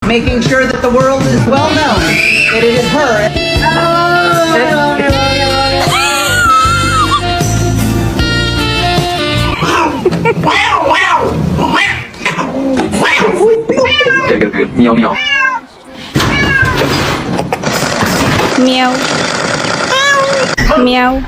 making sure that the world is well known that it is her.这个喵喵。 Meow. Meow.